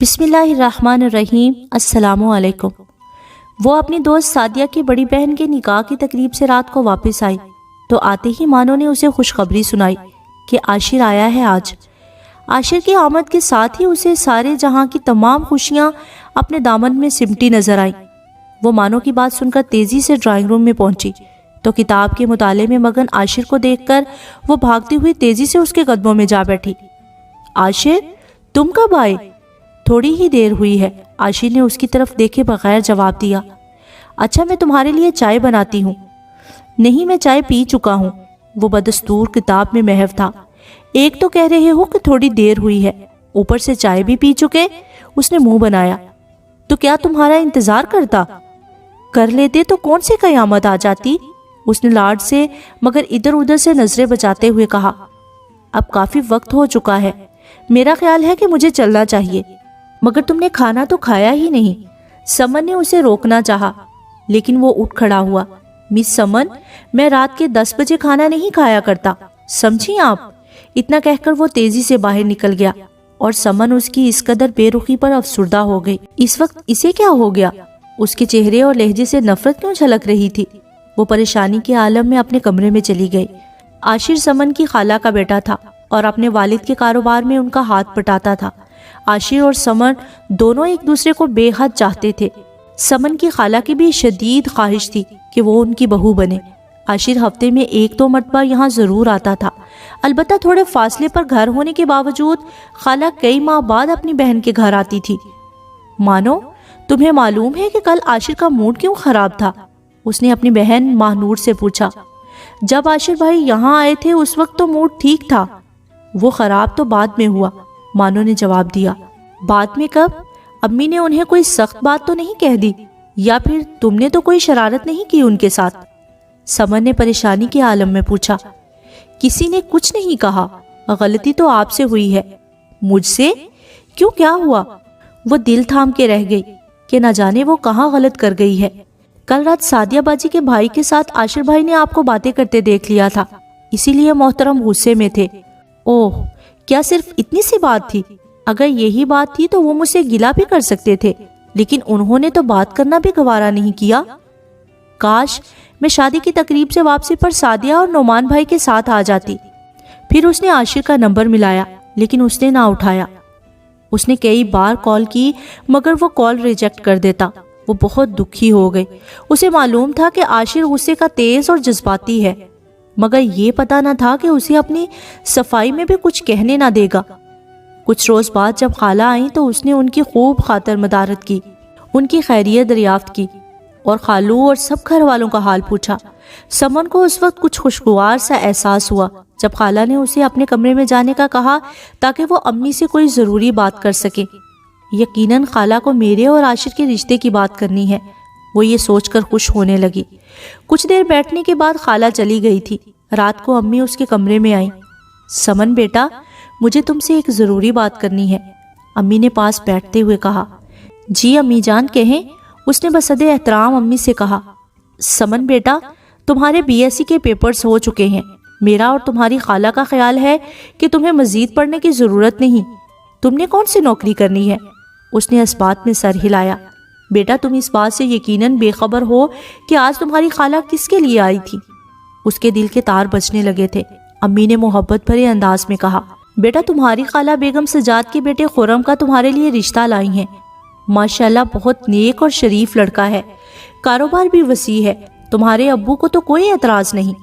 بسم اللہ الرحمن الرحیم۔ السلام علیکم۔ وہ اپنی دوست سعدیہ کی بڑی بہن کے نکاح کی تقریب سے رات کو واپس آئی تو آتے ہی مانو نے اسے خوشخبری سنائی کہ عاشر آیا ہے آج۔ عاشر کی آمد کے ساتھ ہی اسے سارے جہاں کی تمام خوشیاں اپنے دامن میں سمٹی نظر آئیں۔ وہ مانو کی بات سن کر تیزی سے ڈرائنگ روم میں پہنچی تو کتاب کے مطالعے میں مگن عاشر کو دیکھ کر وہ بھاگتی ہوئی تیزی سے اس کے قدموں میں جا بیٹھی۔ عاشر، تم کب آئے؟ تھوڑی ہی دیر ہوئی ہے، عاشر نے اس کی طرف دیکھے بغیر جواب دیا۔ اچھا، میں تمہارے لیے چائے بناتی ہوں۔ نہیں، میں چائے پی چکا ہوں۔ وہ بدستور کتاب میں محو تھا۔ ایک تو کہہ رہے ہو کہ تھوڑی دیر ہوئی ہے، اوپر سے چائے بھی پی چکے؟ اس نے منہ بنایا۔ تو کیا تمہارا انتظار کرتا؟ کر لیتے تو کون سی قیامت آ جاتی؟ اس نے لاڈ سے مگر ادھر ادھر سے نظریں بچاتے ہوئے کہا۔ اب کافی وقت ہو چکا ہے، میرا خیال ہے کہ مجھے چلنا چاہیے۔ مگر تم نے کھانا تو کھایا ہی نہیں۔ سمن نے اسے روکنا چاہا لیکن وہ اٹھ کھڑا ہوا۔ مس سمن، میں رات کے 10 بجے کھانا نہیں کھایا کرتا، سمجھی آپ؟ اتنا کہہ کر وہ تیزی سے باہر نکل گیا اور سمن اس کی اس قدر بے رخی پر افسردہ ہو گئی۔ اس وقت اسے کیا ہو گیا؟ اس کے چہرے اور لہجے سے نفرت کیوں جھلک رہی تھی؟ وہ پریشانی کے عالم میں اپنے کمرے میں چلی گئی۔ عاشر سمن کی خالہ کا بیٹا تھا اور اپنے والد کے کاروبار میں ان کا ہاتھ بٹاتا تھا۔ عاشر اور سمن دونوں ایک دوسرے کو بے حد چاہتے تھے۔ سمن کی خالہ کی بھی شدید خواہش تھی کہ وہ ان کی بہو بنے۔ عاشر ہفتے میں 1-2 مرتبہ یہاں ضرور آتا تھا، البتہ تھوڑے فاصلے پر گھر ہونے کے باوجود خالہ کئی ماہ بعد اپنی بہن کے گھر آتی تھی۔ مانو، تمہیں معلوم ہے کہ کل عاشر کا موڈ کیوں خراب تھا؟ اس نے اپنی بہن ماہنور سے پوچھا۔ جب عاشر بھائی یہاں آئے تھے اس وقت تو موڈ ٹھیک تھا، وہ خراب تو بعد میں ہوا، مانو نے جواب دیا۔ بعد میں کب؟ امی نے انہیں کوئی سخت بات تو نہیں کہہ دی؟ یا پھر تم نے تو کوئی شرارت نہیں کی ان کے ساتھ؟ سمن نے پریشانی کے عالم میں پوچھا۔ کسی نے کچھ نہیں کہا، غلطی تو آپ سے ہوئی ہے۔ مجھ سے؟ کیوں، کیا ہوا؟ وہ دل تھام کے رہ گئی کہ نہ جانے وہ کہاں غلط کر گئی ہے۔ کل رات سعدیہ باجی کے بھائی کے ساتھ عاشر بھائی نے آپ کو باتیں کرتے دیکھ لیا تھا، اسی لیے محترم غصے میں تھے۔ اوہ، کیا صرف اتنی سی بات تھی؟ اگر یہی بات تھی تو وہ مجھ سے گلہ بھی کر سکتے تھے، لیکن انہوں نے تو بات کرنا بھی گوارا نہیں کیا۔ کاش میں شادی کی تقریب سے واپسی پر سعدیہ اور نعمان بھائی کے ساتھ آ جاتی۔ پھر اس نے عاشر کا نمبر ملایا لیکن اس نے نہ اٹھایا۔ اس نے کئی بار کال کی مگر وہ کال ریجیکٹ کر دیتا۔ وہ بہت دکھی ہو گئی۔ اسے معلوم تھا کہ عاشر غصے کا تیز اور جذباتی ہے، مگر یہ پتہ نہ تھا کہ اسے اپنی صفائی میں بھی کچھ کہنے نہ دے گا۔ کچھ روز بعد جب خالہ آئیں تو اس نے ان کی خوب خاطر مدارت کی، ان کی خیریت دریافت کی اور خالو اور سب گھر والوں کا حال پوچھا۔ سمن کو اس وقت کچھ خوشگوار سا احساس ہوا جب خالہ نے اسے اپنے کمرے میں جانے کا کہا تاکہ وہ امی سے کوئی ضروری بات کر سکے۔ یقیناً خالہ کو میرے اور عاشر کے رشتے کی بات کرنی ہے، وہ یہ سوچ کر خوش ہونے لگی۔ کچھ دیر بیٹھنے کے بعد خالہ چلی گئی تھی۔ رات کو امی اس کے کمرے میں آئیں۔ سمن بیٹا، مجھے تم سے ایک ضروری بات کرنی ہے، امی نے پاس بیٹھتے ہوئے کہا۔ جی امی جان، کہیں، اس نے بصد احترام امی سے کہا۔ سمن بیٹا، تمہارے BSc کے پیپرز ہو چکے ہیں۔ میرا اور تمہاری خالہ کا خیال ہے کہ تمہیں مزید پڑھنے کی ضرورت نہیں۔ تم نے کون سی نوکری کرنی ہے؟ اس نے اس بات میں سر ہلایا۔ بیٹا، تم اس بات سے یقیناً بے خبر ہو کہ آج تمہاری خالہ کس کے لیے آئی تھی؟ اس کے دل کے تار بجنے لگے تھے۔ امی نے محبت بھرے انداز میں کہا، بیٹا، تمہاری خالہ بیگم سجاد کے بیٹے خرم کا تمہارے لیے رشتہ لائی ہیں۔ ماشاءاللہ بہت نیک اور شریف لڑکا ہے، کاروبار بھی وسیع ہے، تمہارے ابو کو تو کوئی اعتراض نہیں۔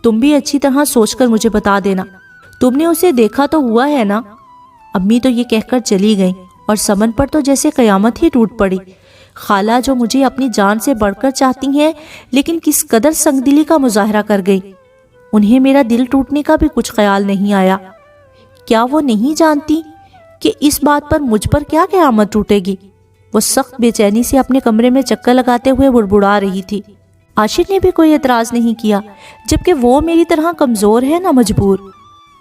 تم بھی اچھی طرح سوچ کر مجھے بتا دینا۔ تم نے اسے دیکھا تو ہوا ہے نا؟ امی تو یہ کہہ کر چلی گئیں اور سمن پر تو جیسے قیامت ہی ٹوٹ پڑی۔ خالہ جو مجھے اپنی جان سے بڑھ کر چاہتی ہیں لیکن کس قدر سنگ دلی کا مظاہرہ کر گئی۔ انہیں میرا دل ٹوٹنے کا بھی کچھ خیال نہیں آیا۔ کیا وہ نہیں جانتی کہ اس بات پر مجھ پر کیا قیامت ٹوٹے گی؟ وہ سخت بے چینی سے اپنے کمرے میں چکر لگاتے ہوئے بڑبڑا رہی تھی۔ عاشر نے بھی کوئی اعتراض نہیں کیا، جبکہ وہ میری طرح کمزور ہے نہ مجبور۔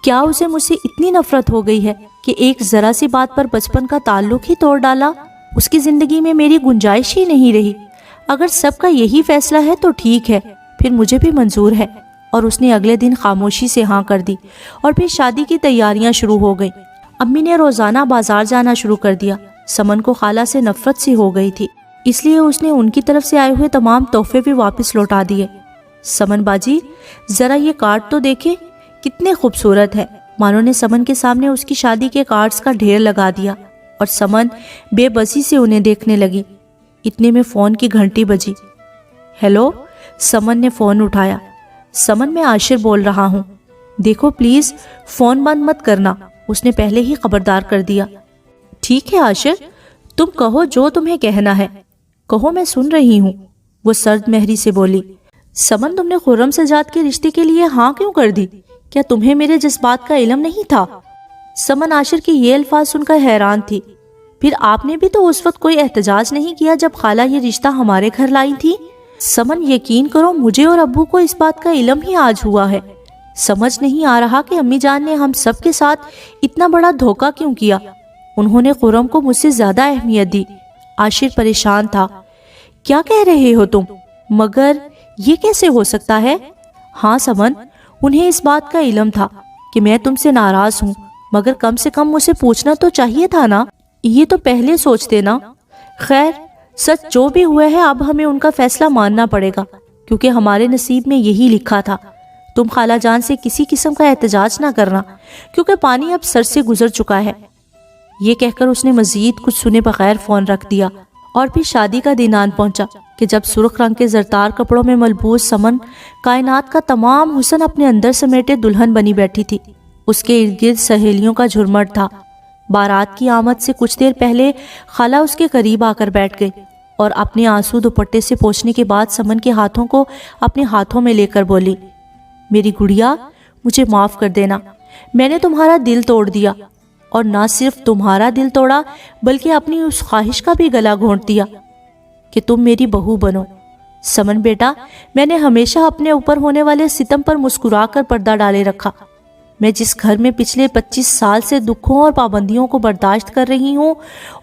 کیا اسے مجھ سے اتنی نفرت ہو گئی ہے کہ ایک ذرا سی بات پر بچپن کا تعلق ہی توڑ ڈالا؟ اس کی زندگی میں میری گنجائش ہی نہیں رہی۔ اگر سب کا یہی فیصلہ ہے تو ٹھیک ہے، پھر مجھے بھی منظور ہے۔ اور اس نے اگلے دن خاموشی سے ہاں کر دی اور پھر شادی کی تیاریاں شروع ہو گئیں۔ امی نے روزانہ بازار جانا شروع کر دیا۔ سمن کو خالہ سے نفرت سی ہو گئی تھی، اس لیے اس نے ان کی طرف سے آئے ہوئے تمام تحفے بھی واپس لوٹا دیے۔ سمن باجی ذرا یہ کارڈ تو دیکھیں، کتنے خوبصورت ہے۔ مانو نے سمن کے سامنے اس کی شادی کے کارڈز کا ڈھیر لگا دیا اور سمن بے بسی سے انہیں دیکھنے لگی۔ اتنے میں فون کی گھنٹی بجی۔ ہیلو، سمن نے فون اٹھایا۔ سمن میں عاشر بول رہا ہوں، دیکھو پلیز فون بند مت کرنا، اس نے پہلے ہی خبردار کر دیا۔ ٹھیک ہے عاشر، تم کہو جو تمہیں کہنا ہے، کہو میں سن رہی ہوں، وہ سرد مہری سے بولی۔ سمن تم نے خرم سجاد کے رشتے کے لیے ہاں کیوں کر دی؟ کیا تمہیں میرے جذبات کا علم نہیں تھا؟ سمن عاشر کے یہ الفاظ سن کر حیران تھی۔ پھر آپ نے بھی تو اس وقت کوئی احتجاج نہیں کیا جب خالہ یہ رشتہ ہمارے گھر لائی تھی؟ سمن یقین کرو مجھے اور ابو کو اس بات کا علم ہی آج ہوا ہے۔ سمجھ نہیں آ رہا کہ امی جان نے ہم سب کے ساتھ اتنا بڑا دھوکہ کیوں کیا۔ انہوں نے خرم کو مجھ سے زیادہ اہمیت دی۔ عاشر پریشان تھا۔ کیا کہہ رہے ہو تم؟ مگر یہ کیسے ہو سکتا ہے؟ ہاں سمن، انہیں اس بات کا علم تھا کہ میں تم سے ناراض ہوں، مگر کم سے کم مجھے پوچھنا تو چاہیے تھا نا، یہ تو پہلے سوچتے نا۔ خیر، سچ جو بھی ہوئے ہے اب ہمیں ان کا فیصلہ ماننا پڑے گا، کیونکہ ہمارے نصیب میں یہی لکھا تھا۔ تم خالہ جان سے کسی قسم کا احتجاج نہ کرنا، کیونکہ پانی اب سر سے گزر چکا ہے۔ یہ کہہ کر اس نے مزید کچھ سنے بغیر فون رکھ دیا، اور پھر شادی کا دن آن پہنچا کہ جب سرخ رنگ کے زرتار کپڑوں میں ملبوس سمن کائنات کا تمام حسن اپنے اندر سمیٹے دلہن بنی بیٹھی تھی۔ اس کے ارد گرد سہیلیوں کا جھرمٹ تھا۔ بارات کی آمد سے کچھ دیر پہلے خالہ اس کے قریب آ کر بیٹھ گئی اور اپنے آنسو دوپٹے سے پوچھنے کے بعد سمن کے ہاتھوں کو اپنے ہاتھوں میں لے کر بولی، میری گڑیا مجھے معاف کر دینا، میں نے تمہارا دل توڑ دیا، اور نہ صرف تمہارا دل توڑا بلکہ اپنی اس خواہش کا بھی گلا گھونٹ دیا کہ تم میری بہو بنو۔ سمن بیٹا، میں نے ہمیشہ اپنے اوپر ہونے والے ستم پر مسکرا کر پردہ ڈالے رکھا۔ میں جس گھر میں پچھلے 25 سال سے دکھوں اور پابندیوں کو برداشت کر رہی ہوں،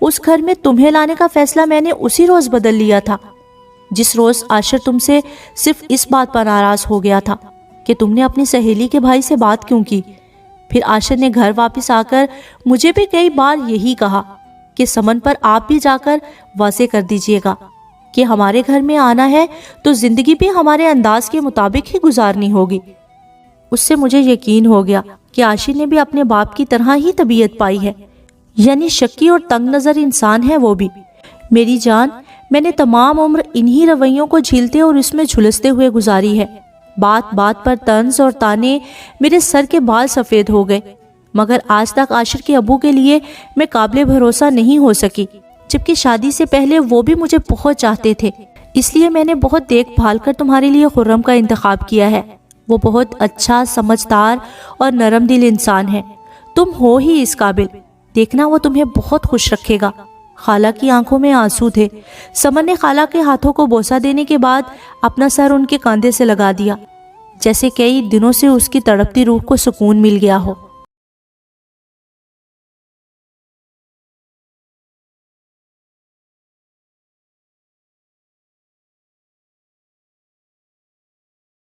اس گھر میں تمہیں لانے کا فیصلہ میں نے اسی روز بدل لیا تھا جس روز عاشر تم سے صرف اس بات پر ناراض ہو گیا تھا کہ تم نے اپنی سہیلی کے بھائی سے بات کیوں کی۔ پھر عاشر نے گھر واپس آ کر مجھے بھی کئی بار یہی کہا کہ سمن پر آپ بھی جا کر واضح کر دیجئے گا کہ ہمارے گھر میں آنا ہے تو زندگی بھی ہمارے انداز کے مطابق ہی گزارنی ہوگی۔ اس سے مجھے یقین ہو گیا کہ عاشر نے بھی اپنے باپ کی طرح ہی طبیعت پائی ہے، یعنی شکی اور تنگ نظر انسان ہے وہ بھی۔ میری جان، میں نے تمام عمر انہی رویوں کو جھیلتے اور اس میں جھلستے ہوئے گزاری ہے۔ بات بات پر طنز اور تانے، میرے سر کے بال سفید ہو گئے، مگر آج تک عاشر کے ابو کے لیے میں قابل بھروسہ نہیں ہو سکی، جبکہ شادی سے پہلے وہ بھی مجھے بہت چاہتے تھے۔ اس لیے میں نے بہت دیکھ بھال کر تمہارے لیے خرم کا انتخاب کیا ہے۔ وہ بہت اچھا، سمجھدار اور نرم دل انسان ہے، تم ہو ہی اس قابل، دیکھنا وہ تمہیں بہت خوش رکھے گا۔ خالہ کی آنکھوں میں آنسو تھے۔ سمن نے خالہ کے ہاتھوں کو بوسہ دینے کے بعد اپنا سر ان کے کاندھے سے لگا دیا، جیسے کئی دنوں سے اس کی تڑپتی روح کو سکون مل گیا ہو۔